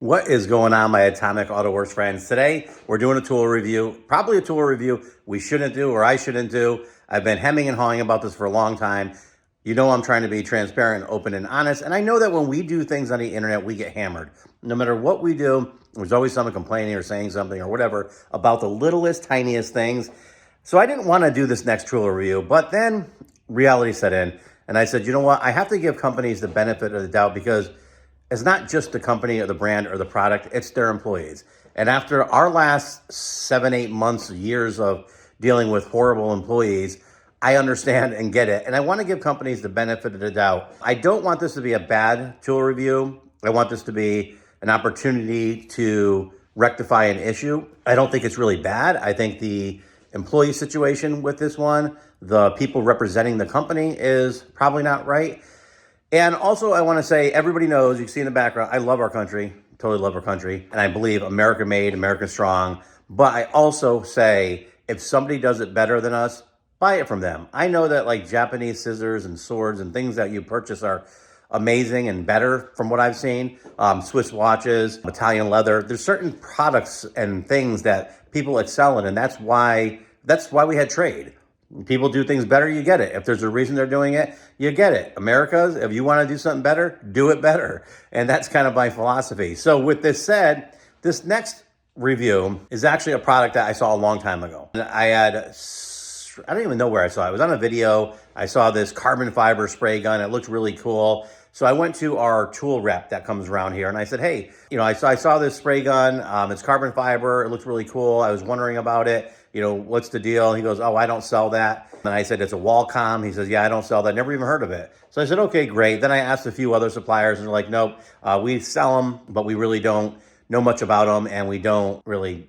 What is going on, my Atomic Autoworks friends? Today, we're doing a tool review, probably a tool review we shouldn't do or I shouldn't do. I've been hemming and hawing about this for a long time. You know I'm trying to be transparent, open, and honest. And I know that when we do things on the internet, we get hammered. No matter what we do, there's always someone complaining or saying something or whatever about the littlest, tiniest things. So I didn't want to do this next tool review, but then reality set in. And I said, you know what? I have to give companies the benefit of the doubt because it's not just the company or the brand or the product, it's their employees. And after our last 7, 8 months, years of dealing with horrible employees, I understand and get it. And I want to give companies the benefit of the doubt. I don't want this to be a bad tool review. I want this to be an opportunity to rectify an issue. I don't think it's really bad. I think the employee situation with this one, the people representing the company is probably not right. And also, I want to say, everybody knows, you can see in the background, I love our country, totally love our country. And I believe America made, America strong. But I also say, if somebody does it better than us, buy it from them. I know that like Japanese scissors and swords and things that you purchase are amazing and better from what I've seen. Swiss watches, Italian leather. There's certain products and things that people excel in, and that's why we had trade. People do things better, you get it. If there's a reason they're doing it, you get it. America's, if you want to do something better, do it better. And that's kind of my philosophy. So with this said, this next review is actually a product that I saw a long time ago. I don't even know where I saw it. It was on a video. I saw this carbon fiber spray gun. It looked really cool. So I went to our tool rep that comes around here and I said, hey, I saw this spray gun. It's carbon fiber. It looks really cool. I was wondering about it. What's the deal? He goes, oh, I don't sell that. And I said, it's a Walcom. He says, yeah, I don't sell that. Never even heard of it. So I said, okay, great. Then I asked a few other suppliers and they're like, nope, we sell them, but we really don't know much about them and we don't really,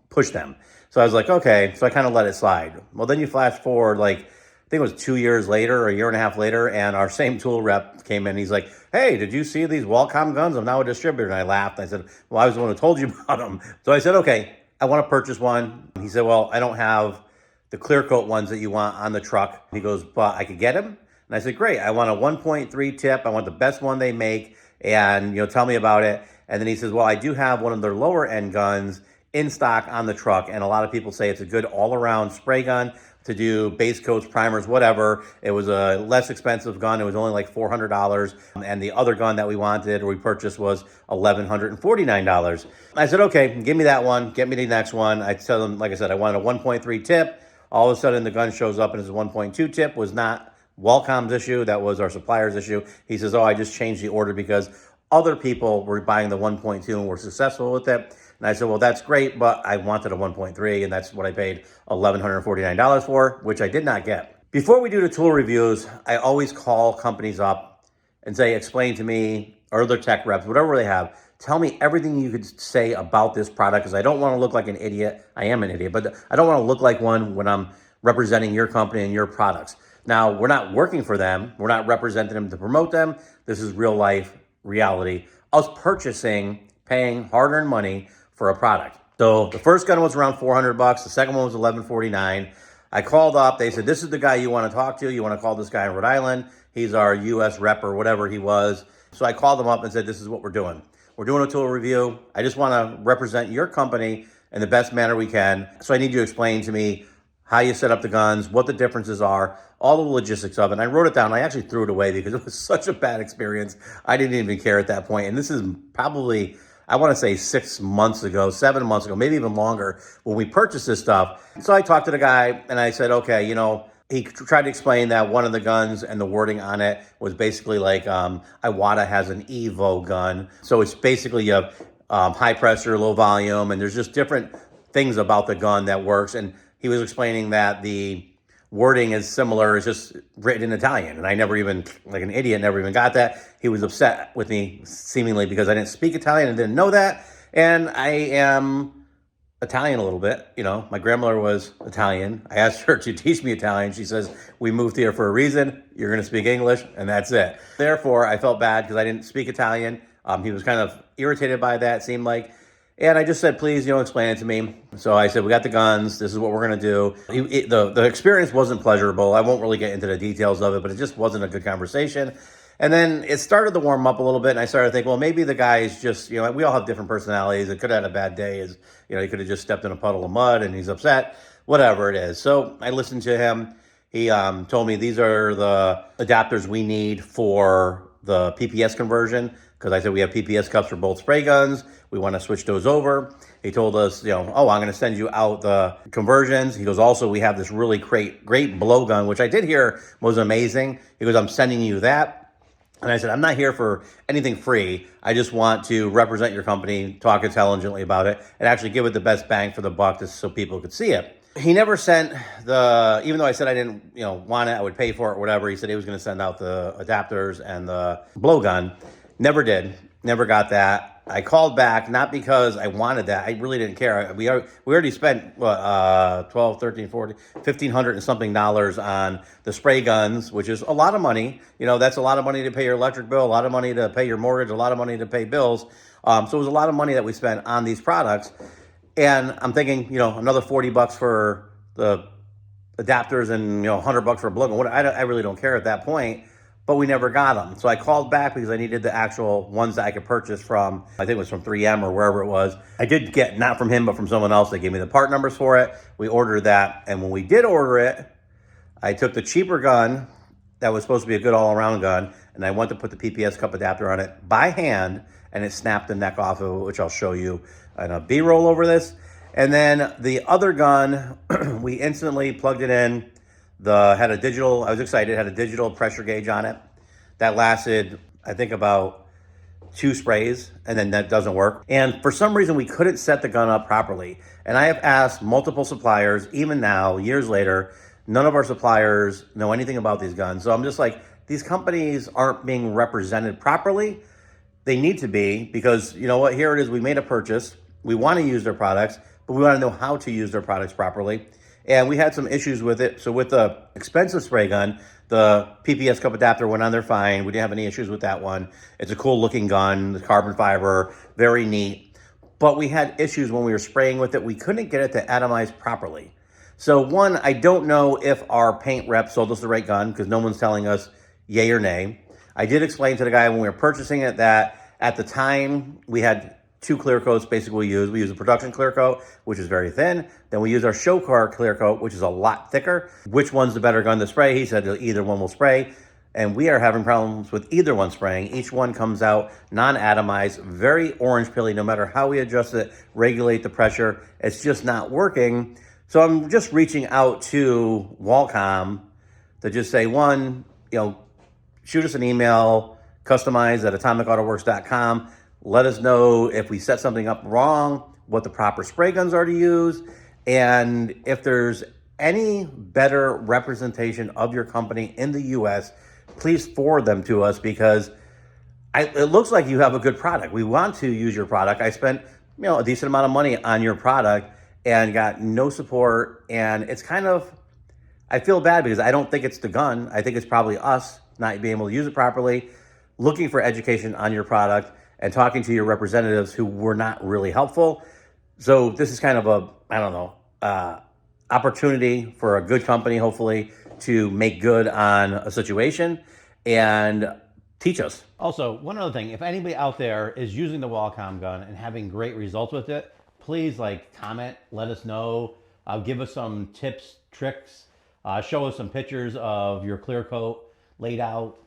push them. So I was like, okay. So I kind of let it slide. Well, then you flash forward, like, I think it was 2 years later or a year and a half later, and our same tool rep came in. He's like, hey, did you see these Walcom guns? I'm now a distributor. And I laughed. I said, well, I was the one who told you about them. So I said, okay, I want to purchase one. He said, well, I don't have the clear coat ones that you want on the truck. He goes, but I could get them. And I said, great. I want a 1.3 tip. I want the best one they make. And, tell me about it. And then he says, well, I do have one of their lower end guns in stock on the truck. And a lot of people say it's a good all around spray gun to do base coats, primers, whatever. It was a less expensive gun. It was only like $400. And the other gun that we wanted or we purchased was $1,149. I said, okay, give me that one. Get me the next one. I tell them, like I said, I wanted a 1.3 tip. All of a sudden the gun shows up and it's a 1.2 tip. Was not Walcom's issue. That was our supplier's issue. He says, oh, I just changed the order because other people were buying the 1.2 and were successful with it. And I said, well, that's great, but I wanted a 1.3, and that's what I paid $1,149 for, which I did not get. Before we do the tool reviews, I always call companies up and say, explain to me, or their tech reps, whatever they have, tell me everything you could say about this product, because I don't want to look like an idiot. I am an idiot, but I don't want to look like one when I'm representing your company and your products. Now, we're not working for them. We're not representing them to promote them. This is real life reality. Us purchasing, paying hard-earned money for a product. So the first gun was around $400. The second one was $1,149. I called up. They said, this is the guy you want to talk to. You want to call this guy in Rhode Island. He's our U.S. rep or whatever he was. So I called them up and said, this is what we're doing. We're doing a tool review. I just want to represent your company in the best manner we can. So I need you to explain to me how you set up the guns, what the differences are, all the logistics of it. And I wrote it down. I actually threw it away because it was such a bad experience. I didn't even care at that point. And this is probably, I want to say 6 months ago, 7 months ago, maybe even longer when we purchased this stuff. So I talked to the guy and I said, okay, he tried to explain that one of the guns and the wording on it was basically like Iwata has an Evo gun. So it's basically you have high pressure, low volume, and there's just different things about the gun that works. And he was explaining that the wording is similar, it's just written in Italian. And I never even, like an idiot, never even got that. He was upset with me, seemingly, because I didn't speak Italian and didn't know that. And I am Italian a little bit. My grandmother was Italian. I asked her to teach me Italian. She says, we moved here for a reason. You're going to speak English, and that's it. Therefore, I felt bad because I didn't speak Italian. He was kind of irritated by that, it seemed like. And I just said, please, explain it to me. So I said, we got the guns. This is what we're going to do. The experience wasn't pleasurable. I won't really get into the details of it, but it just wasn't a good conversation. And then it started to warm up a little bit, and I started to think, well, maybe the guy's just, we all have different personalities. It could have had a bad day. He could have just stepped in a puddle of mud and he's upset, whatever it is. So I listened to him. He told me these are the adapters we need for the PPS conversion, because I said we have PPS cups for both spray guns. We want to switch those over. He told us, oh, I'm going to send you out the conversions. He goes, also, we have this really great blowgun, which I did hear was amazing. He goes, I'm sending you that. And I said, I'm not here for anything free. I just want to represent your company, talk intelligently about it, and actually give it the best bang for the buck just so people could see it. He never sent even though I said I didn't, want it, I would pay for it, whatever. He said he was going to send out the adapters and the blowgun. Never did. Never got that. I called back, not because I wanted that. I really didn't care. We already spent, $1,200, $1,300, $1,400, $1,500 and something on the spray guns, which is a lot of money. That's a lot of money to pay your electric bill, a lot of money to pay your mortgage, a lot of money to pay bills. So it was a lot of money that we spent on these products. And I'm thinking, another $40 for the adapters and, $100 for a blowgun. I really don't care at that point. But we never got them. So I called back because I needed the actual ones that I could purchase from, I think it was from 3M or wherever it was. I did get, not from him, but from someone else. They gave me the part numbers for it. We ordered that. And when we did order it, I took the cheaper gun that was supposed to be a good all-around gun, and I went to put the PPS cup adapter on it by hand, and it snapped the neck off of it, which I'll show you in a B-roll over this. And then the other gun, we instantly plugged it in. Had a digital, I was excited, had a digital pressure gauge on it. That lasted, I think, about 2 sprays, and then that doesn't work. And for some reason, we couldn't set the gun up properly. And I have asked multiple suppliers, even now, years later, none of our suppliers know anything about these guns. So I'm just like, these companies aren't being represented properly. They need to be, because you know what, here it is, we made a purchase. We want to use their products, but we want to know how to use their products properly. And we had some issues with it. So with the expensive spray gun, the PPS cup adapter went on there fine. We didn't have any issues with that one. It's a cool looking gun, the carbon fiber, very neat. But we had issues when we were spraying with it. We couldn't get it to atomize properly. So one, I don't know if our paint rep sold us the right gun, because no one's telling us yay or nay. I did explain to the guy when we were purchasing it that at the time we had 2 clear coats basically we use. We use a production clear coat, which is very thin. Then we use our show car clear coat, which is a lot thicker. Which one's the better gun to spray? He said either one will spray. And we are having problems with either one spraying. Each one comes out non-atomized, very orange pilly, no matter how we adjust it, regulate the pressure. It's just not working. So I'm just reaching out to Walcom to just say, one, shoot us an email, customize@atomicautoworks.com. Let us know if we set something up wrong, what the proper spray guns are to use, and if there's any better representation of your company in the U.S., please forward them to us, because it looks like you have a good product. We want to use your product. I spent a decent amount of money on your product and got no support, and it's kind of, I feel bad because I don't think it's the gun. I think it's probably us not being able to use it properly, looking for education on your product, and talking to your representatives who were not really helpful. So this is kind of a, opportunity for a good company, hopefully, to make good on a situation and teach us. Also, one other thing, if anybody out there is using the Walcom gun and having great results with it, please comment, let us know, give us some tips, tricks, show us some pictures of your clear coat laid out,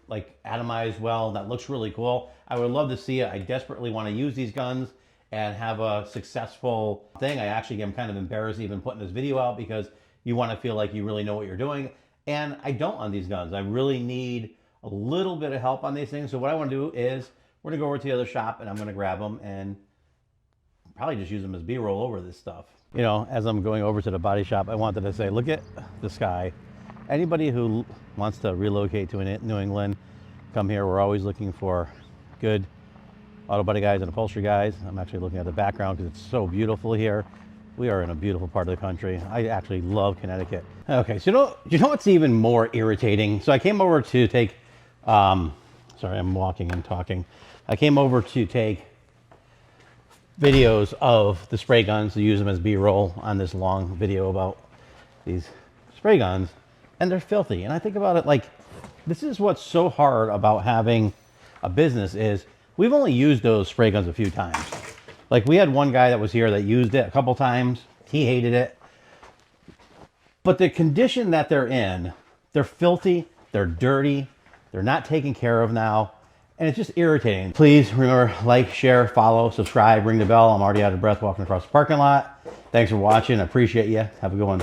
atomized well. That looks really cool. I would love to see it. I desperately want to use these guns and have a successful thing. I actually am kind of embarrassed even putting this video out, because you want to feel like you really know what you're doing. And I don't on these guns. I really need a little bit of help on these things. So what I want to do is we're going to go over to the other shop and I'm going to grab them and probably just use them as B-roll over this stuff. As I'm going over to the body shop, I wanted to say, look at the sky. Anybody who wants to relocate to New England, come here. We're always looking for good auto body guys and upholstery guys. I'm actually looking at the background because it's so beautiful here. We are in a beautiful part of the country. I actually love Connecticut. Okay, so you know what's even more irritating? So I came over to take, sorry, I'm walking and talking. I came over to take videos of the spray guns to use them as B-roll on this long video about these spray guns, and they're filthy. And I think about it This is what's so hard about having a business is we've only used those spray guns a few times. Like we had one guy that was here that used it a couple times. He hated it. But the condition that they're in, they're filthy, they're dirty, they're not taken care of now, and it's just irritating. Please remember, like, share, follow, subscribe, ring the bell. I'm already out of breath walking across the parking lot. Thanks for watching. I appreciate you. Have a good one.